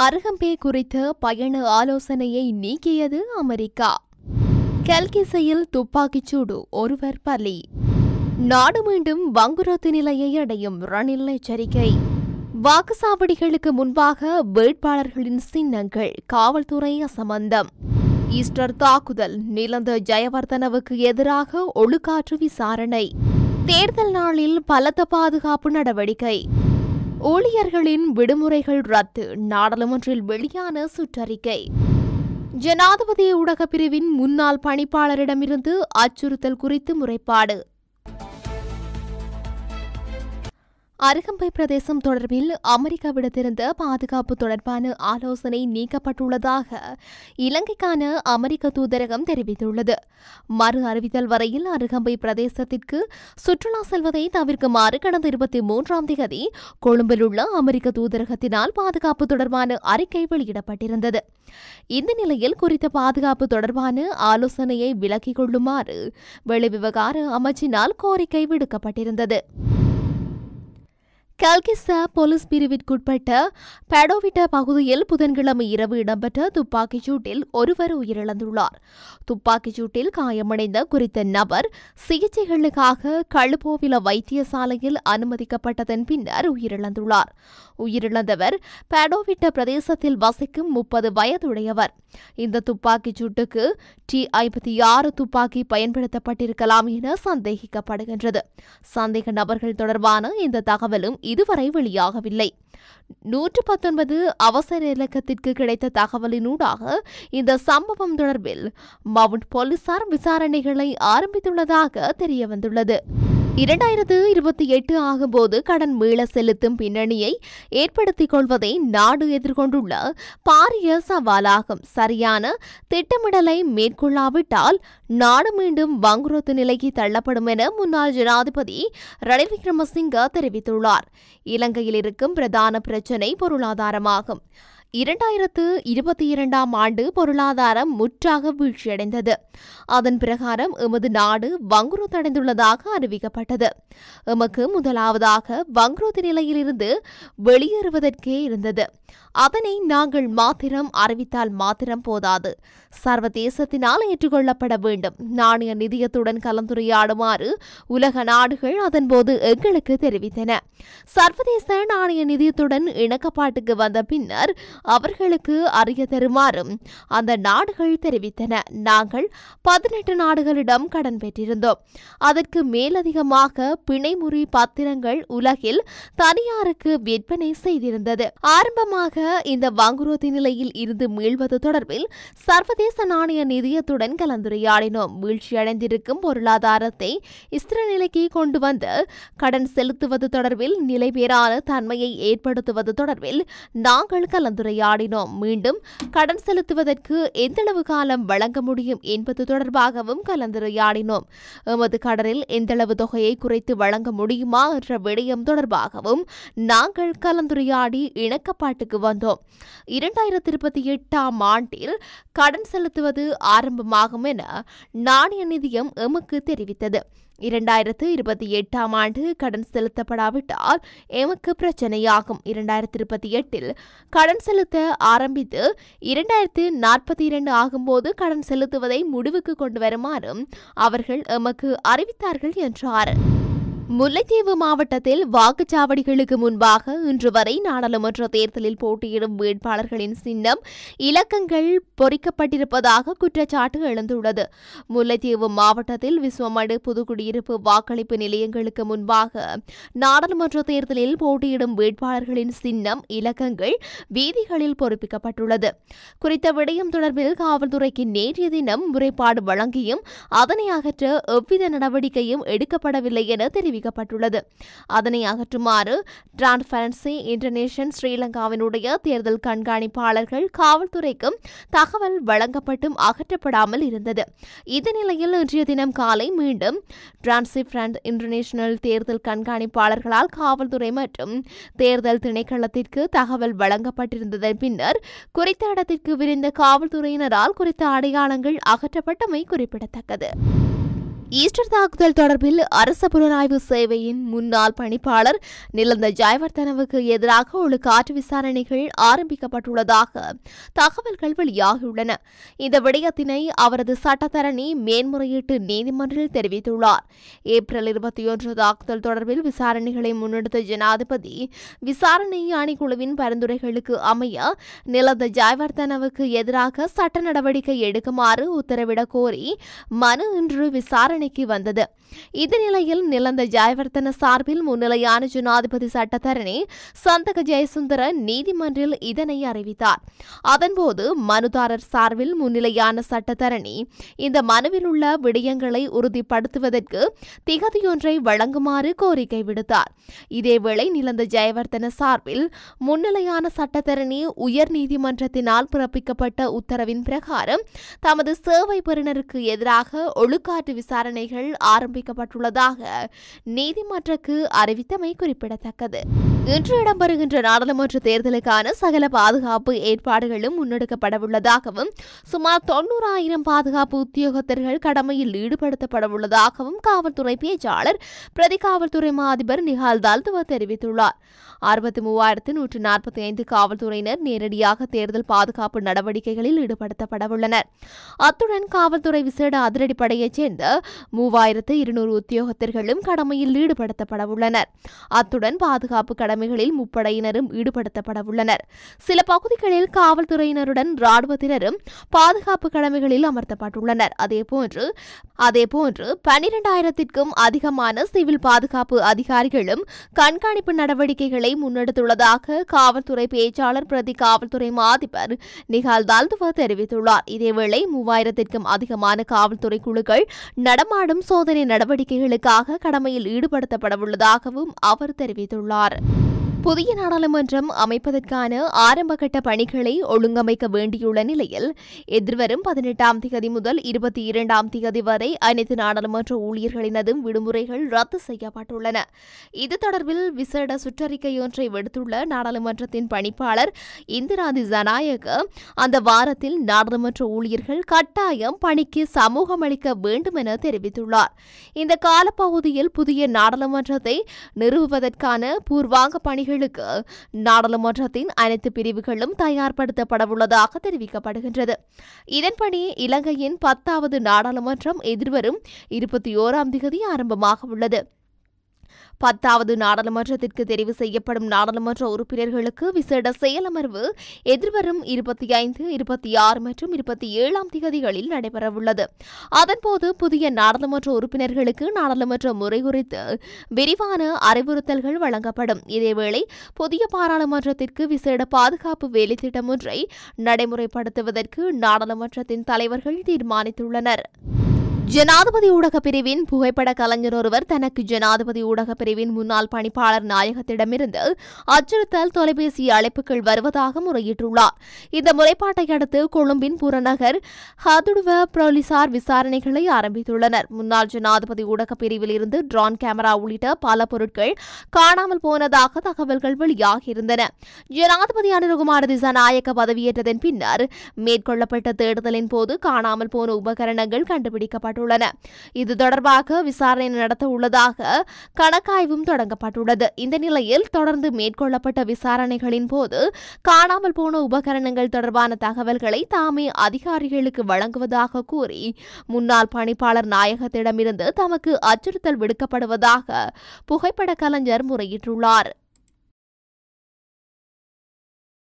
அருகம்பே குறித்த பயண ஆலோசனையை நீக்கியது அமெரிக்கா. கல்கிசையில் துப்பாக்கிச்சூடு, ஒருவர் பலி. நாடு மீண்டும் வங்குரோத்து நிலையை அடையும், ரணில் எச்சரிக்கை. வாக்குச்சாவடிகளுக்கு முன்பாக வேட்பாளர்களின் சின்னங்கள், காவல்துறை அசம்பந்தம். ஈஸ்டர் தாக்குதல், நிலந்த ஜெயவர்தனவுக்கு எதிராக ஒழுக்காற்று விசாரணை. தேர்தல் நாளில் பலத்த பாதுகாப்பு நடவடிக்கை. ஊழியர்களின் விடுமுறைகள் ரத்து, நாடாளுமன்றில் வெளியான சுற்றறிக்கை. ஜனாதிபதி ஊடகப் பிரிவின் முன்னாள் பணிப்பாளரிடமிருந்து அச்சுறுத்தல் குறித்து முறைப்பாடு. அருகம்பை பிரதேசம் தொடர்பில் அமெரிக்கா விடுத்திருந்த பாதுகாப்பு தொடர்பான ஆலோசனை நீக்கப்பட்டுள்ளதாக இலங்கைக்கான அமெரிக்க தூதரகம் தெரிவித்துள்ளது. மறு அறிவித்தல் வரையில் அருகம்பை பிரதேசத்திற்கு சுற்றுலா செல்வதை தவிர்க்குமாறு கடந்த 23ஆம் தேதி கொழும்பில் உள்ள அமெரிக்க தூதரகத்தினால் பாதுகாப்பு தொடர்பான அறிக்கை வெளியிடப்பட்டிருந்தது. இந்த நிலையில் குறித்த பாதுகாப்பு தொடர்பான ஆலோசனையை விலக்கிக் கொள்ளுமாறு வெளிவிவகார அமைச்சினால் கோரிக்கை விடுக்கப்பட்டிருந்தது. கல்கிஸ்ஸ போலீஸ் பிரிவிற்குட்பட்ட பெடோவிட்ட பகுதியில் புதன்கிழமை இரவு இடம்பெற்ற துப்பாக்கிச் சூட்டில் ஒருவர் உயிரிழந்துள்ளார். துப்பாக்கிச் சூட்டில் காயமடைந்த குறித்த நபர் சிகிச்சைகளுக்காக களுபோவில வைத்தியசாலையில் அனுமதிக்கப்பட்டதன் பின்னர் உயிரிழந்துள்ளார். உயிரிழந்தவர் பெடோவிட்ட பிரதேசத்தில் வசிக்கும் 30 வயதுடையவர். இந்த துப்பாக்கிச் சூட்டுக்கு T-56 துப்பாக்கி பயன்படுத்தப்பட்டிருக்கலாம் என சந்தேகிக்கப்படுகின்றது. சந்தேக நபர்கள் தொடர்பான இந்த தகவலும் இதுவரை வெளியாகவில்லை. 119 அவசர இலக்கத்திற்கு கிடைத்த தகவலினூடாக இந்த சம்பவம் தொடர்பில் மவுண்ட் போலீசார் விசாரணைகளை ஆரம்பித்துள்ளதாக தெரியவந்துள்ளது. 2028 ஆகும்போது கடன் மீள செலுத்தும் பின்னணியை ஏற்படுத்திக் கொள்வதை நாடு எதிர்கொண்டுள்ள பாரிய சவாலாகும். சரியான திட்டமிடலை மேற்கொள்ளாவிட்டால் நாடு மீண்டும் வங்குரோத்து நிலைக்கு தள்ளப்படும் என முன்னாள் ஜனாதிபதி ரணில் விக்ரமசிங்க தெரிவித்துள்ளார். இலங்கையில் இருக்கும் பிரதான பிரச்சினை பொருளாதாரமாகும். 2022ஆம் ஆண்டு பொருளாதாரம் முற்றாக வீழ்ச்சியடைந்தது. அதன் பிரகாரம் எமது நாடு வங்குரோத்தடைந்துள்ளதாக அறிவிக்கப்பட்டது. எமக்கு முதலாவதாக வங்குரோத்து நிலையிலிருந்து வெளியேறுவதற்கே இருந்தது. அதனை நாங்கள் மாத்திரம் அறிவித்தால் மாத்திரம் போதாது, சர்வதேசத்தினால் ஏற்றுக்கொள்ளப்பட வேண்டும். நாணய நிதியத்துடன் கலந்துரையாடுமாறு உலக நாடுகள் அதன்போது எங்களுக்கு தெரிவித்தன. சர்வதேச நாணய நிதியத்துடன் இணக்கப்பாட்டுக்கு வந்த பின்னர் அவர்களுக்கு அறிய தருமாறும் அந்த நாடுகள் தெரிவித்தன. நாங்கள் 18 நாடுகளிடம் கடன் பெற்றிருந்தோம். அதற்கு மேலதிகமாக பிணைமுறி பத்திரங்கள் உலகில் தனியாருக்கு விற்பனை செய்திருந்தது. ஆரம்பமாக இந்த வங்குரோத்து நிலையில் இருந்து மீள்வது தொடர்பில் சர்வதேச நாணய நிதியத்துடன் கலந்துரையாடினோம். வீழ்ச்சியடைந்திருக்கும் பொருளாதாரத்தை ஸ்திர நிலைக்கு கொண்டு வந்து கடன் செலுத்துவது தொடர்பில் நிலைபெறான தன்மையை ஏற்படுத்துவது தொடர்பில் நாங்கள் கலந்துரையாடினோம். மீண்டும் கடன் செலுத்துவதற்கு எந்தளவு காலம் வழங்க முடியும் என்பது தொடர்பாகவும் கலந்துரையாடினோம். எமது கடனில் எந்தளவு தொகையை குறைத்து வழங்க முடியுமா என்ற விடயம் தொடர்பாகவும் நாங்கள் கலந்துரையாடி இணக்கப்பாட்டுக்கு வந்தோம். 2028ஆம் ஆண்டில் கடன் செலுத்துவது ஆரம்பமாகும் என நாணய நிதியம் எமக்கு தெரிவித்தது. 2028ஆம் ஆண்டு கடன் செலுத்தப்படாவிட்டால் எமக்கு பிரச்சனையாகும். 2028இல் கடன் செலுத்த ஆரம்பித்து 2042 ஆகும்போது கடன் செலுத்துவதை முடிவுக்கு கொண்டு வருமாறும் அவர்கள் எமக்கு அறிவித்தார்கள் என்றார். முல்லைத்தீவு மாவட்டத்தில் வாக்குச்சாவடிகளுக்கு முன்பாக இன்று வரை நாடாளுமன்ற தேர்தலில் போட்டியிடும் வேட்பாளர்களின் சின்னம், இலக்கங்கள் பொறிக்கப்பட்டிருப்பதாக குற்றச்சாட்டு எழுந்துள்ளது. முல்லைத்தீவு மாவட்டத்தில் விஸ்வமடு புதுக்குடியிருப்பு வாக்களிப்பு நிலையங்களுக்கு முன்பாக நாடாளுமன்ற தேர்தலில் போட்டியிடும் வேட்பாளர்களின் சின்னம், இலக்கங்கள் வீதிகளில் பொறிப்பிக்கப்பட்டுள்ளது. குறித்த விடயம் தொடர்பில் காவல்துறைக்கு நேற்றைய தினம் முறைப்பாடு வழங்கியும் அதனை அகற்ற எவ்வித நடவடிக்கையும் எடுக்கப்படவில்லை என தெரிவிக்கப்பட்டுள்ளது. அதனை அகற்றுமாறு டிரான்ஸ்பரன்சி இன்டர்நேஷனல் ஸ்ரீலங்காவினுடைய தேர்தல் கண்காணிப்பாளர்கள் காவல்துறைக்கும் தகவல் வழங்கப்பட்டும் அகற்றப்படாமல் இருந்தது. இந்த நிலையில் இன்றைய தினம் காலை மீண்டும் டிரான்ஸ்பரன்சி இன்டர்நேஷனல் தேர்தல் கண்காணிப்பாளர்களால் காவல்துறை மற்றும் தேர்தல் திணைக்களத்திற்கு தகவல் வழங்கப்பட்டிருந்ததன் பின்னர் குறித்த இடத்திற்கு விரைந்த காவல்துறையினரால் குறித்த அடையாளங்கள் அகற்றப்பட்டமை குறிப்பிடத்தக்கது. ஈஸ்டர் தாக்குதல் தொடர்பில் அரச புலனாய்வு சேவையின் முன்னாள் பணிப்பாளர் நிலந்த ஜெயவர்தனவுக்கு எதிராக ஒழுக்காற்று விசாரணைகள் ஆரம்பிக்கப்பட்டுள்ளதாக தகவல்கள் வெளியாகியுள்ளன. இந்த விடயத்தினை அவரது சட்டத்தரணி மேன்முறையீட்டு நீதிமன்றில் தெரிவித்துள்ளார். ஏப்ரல் 21 தாக்குதல் தொடர்பில் விசாரணைகளை முன்னெடுத்த ஜனாதிபதி விசாரணை ஆணைக்குழுவின் பரிந்துரைகளுக்கு அமைய நிலந்த ஜெயவர்தனவுக்கு எதிராக சட்ட நடவடிக்கை எடுக்குமாறு உத்தரவிடக் கோரி மனு இன்று விசாரணைக்கு வந்தது. இந்த நிலையில் நிலந்த ஜெயவர்தன சார்பில் முன்னிலையான ஜனாதிபதி சட்டத்தரணி சந்தக ஜெயசுந்தர நீதிமன்றில் இதனை அறிவித்தார். அதன்போது மனுதாரர் சார்பில் முன்னிலையான சட்டத்தரணி இந்த மனுவில் உள்ள விடயங்களை உறுதிப்படுத்துவதற்கு திகதியொன்றை வழங்குமாறு கோரிக்கை விடுத்தார். இதேவேளை நிலந்த ஜெயவர்தன சார்பில் முன்னிலையான சட்டத்தரணி உயர் நீதிமன்றத்தினால் பிறப்பிக்கப்பட்ட உத்தரவின் பிரகாரம் தமது சேவை பெறுநருக்கு எதிராக ஒழுக்காற்று விசாரணைகள் ஆரம்பிக்கப்பட்டுள்ளதாக நீதிமன்றக்கு அறிவித்தமை குறிப்பிடத்தக்கது. இன்று இடம்பெறுகின்ற நாடாளுமன்ற தேர்தலுக்கான சகல பாதுகாப்பு ஏற்பாடுகளும் முன்னெடுக்கப்படவுள்ளதாகவும் சுமார் 90,000 பாதுகாப்பு உத்தியோகத்தர்கள் கடமையில் ஈடுபடுத்தப்படவுள்ளதாகவும் காவல்துறை பேச்சாளர் பிரதி காவல்துறை மா அதிபர் நிஹால் தால்துவ தெரிவித்துள்ளார். 63,145 காவல்துறையினர் நேரடியாக தேர்தல் பாதுகாப்பு நடவடிக்கைகளில் ஈடுபடுத்தப்படவுள்ளனர். அத்துடன் காவல்துறை விசேட அதிரடிப்படையைச் சேர்ந்த 3,200 உத்தியோகத்தர்களும் கடமையில் ஈடுபடுத்தப்படவுள்ளனர். அத்துடன் பாதுகாப்பு கடமைகளில் முப்படையினரும் ஈடுபடுத்தப்படவுள்ளனர். சில பகுதிகளில் காவல்துறையினருடன் ராணுவத்தினரும் பாதுகாப்பு கடமைகளில் அமர்த்தப்பட்டுள்ளனர். அதேபோன்று 12,000க்கும் அதிகமான சிவில் பாதுகாப்பு அதிகாரிகளும் கண்காணிப்பு நடவடிக்கைகளை முன்னெடுத்துள்ளதாக காவல்துறை பேச்சாளர் பிரதி காவல்துறை மா அதிபர் நிஹால் தால்துவ தெரிவித்துள்ளார். இதேவேளை 3,000க்கும் அதிகமான காவல்துறை குழுக்கள் நடமாடும் சோதனை நடவடிக்கைகளுக்காக கடமையில் ஈடுபடுத்தப்படவுள்ளதாகவும் அவர் தெரிவித்துள்ளார். புதிய நாடாளுமன்றம் அமைப்பதற்கான ஆரம்பகட்ட பணிகளை ஒழுங்கமைக்க வேண்டியுள்ள நிலையில் எதிர்வரும் 18ஆம் திகதி முதல் 22ஆம் திகதி வரை அனைத்து நாடாளுமன்ற ஊழியர்களினதும் விடுமுறைகள் ரத்து செய்யப்பட்டுள்ளன. இது தொடர்பில் விசேட சுற்றறிக்கையொன்றை விடுத்துள்ள நாடாளுமன்றத்தின் பணிப்பாளர் இந்திரா திசாநாயக்க அந்த வாரத்தில் நாடாளுமன்ற ஊழியர்கள் கட்டாயம் பணிக்கு சமூகமளிக்க வேண்டும் என தெரிவித்துள்ளார். இந்த காலப்பகுதியில் புதிய நாடாளுமன்றத்தை நிறுவுவதற்கான பூர்வாங்க பணிகள் நாடாளுமன்றத்தின் அனைத்து பிரிவுகளும் தயார்படுத்தப்படவுள்ளதாக தெரிவிக்கப்படுகின்றது. இதன்படி இலங்கையின் 10வது நாடாளுமன்றம் எதிர்வரும் 21ஆம் திகதி ஆரம்பமாக உள்ளது. 10வது நாடாளுமன்றத்திற்கு தெரிவு செய்யப்படும் நாடாளுமன்ற உறுப்பினர்களுக்கு விசேட செயலமர்வு எதிர்வரும் 25, 26 மற்றும் 27ஆம் திகதிகளில் நடைபெறவுள்ளது. அதன்போது புதிய நாடாளுமன்ற உறுப்பினர்களுக்கு நாடாளுமன்ற முறை குறித்து விரிவான அறிவுறுத்தல்கள் வழங்கப்படும். இதேவேளை புதிய பாராளுமன்றத்திற்கு விசேட பாதுகாப்பு வேலைத்திட்டம் ஒன்றை நடைமுறைப்படுத்துவதற்கு நாடாளுமன்றத்தின் தலைவர்கள் தீர்மானித்துள்ளனர். ஜனாதிபதி ஊடக பிரிவின் புகைப்பட கலைஞர் ஒருவர் தனக்கு ஜனாதிபதி ஊடக பிரிவின் முன்னாள் பணிப்பாளர் நாயகத்திடமிருந்து அச்சுறுத்தல் தொலைபேசி அழைப்புகள் வருவதாக முறையிட்டுள்ளார். இந்த முறைப்பாட்டை அடுத்து கொழும்பின் புறநகர் ஹதுடுவ போலீசார் விசாரணைகளை ஆரம்பித்துள்ளனர். முன்னாள் ஜனாதிபதி ஊடக பிரிவில் இருந்து ட்ரோன் கேமரா உள்ளிட்ட பல பொருட்கள் காணாமல் போனதாக தகவல்கள் வெளியாகியிருந்தன. ஜனாதிபதி அனுரகுமார திசாநாயக்க பதவியேற்றதன் பின்னர் மேற்கொள்ளப்பட்ட தேடுதலின் போது காணாமல் போன உபகரணங்கள் கண்டுபிடிக்கப்பட்டன. இது தொடர்பாக விசாரணை நடத்த உள்ளதாக கணக்காய்வும் தொடங்கப்பட்டுள்ளது. இந்த நிலையில் தொடர்ந்து மேற்கொள்ளப்பட்ட விசாரணைகளின் போது காணாமல் போன உபகரணங்கள் தொடர்பான தகவல்களை தாமே அதிகாரிகளுக்கு வழங்குவதாக கூறி முன்னாள் பணிப்பாளர் நாயகத்திடமிருந்து தமக்கு அச்சுறுத்தல் விடுக்கப்படுவதாக புகைப்பட கலைஞர் முறையிட்டுள்ளார்.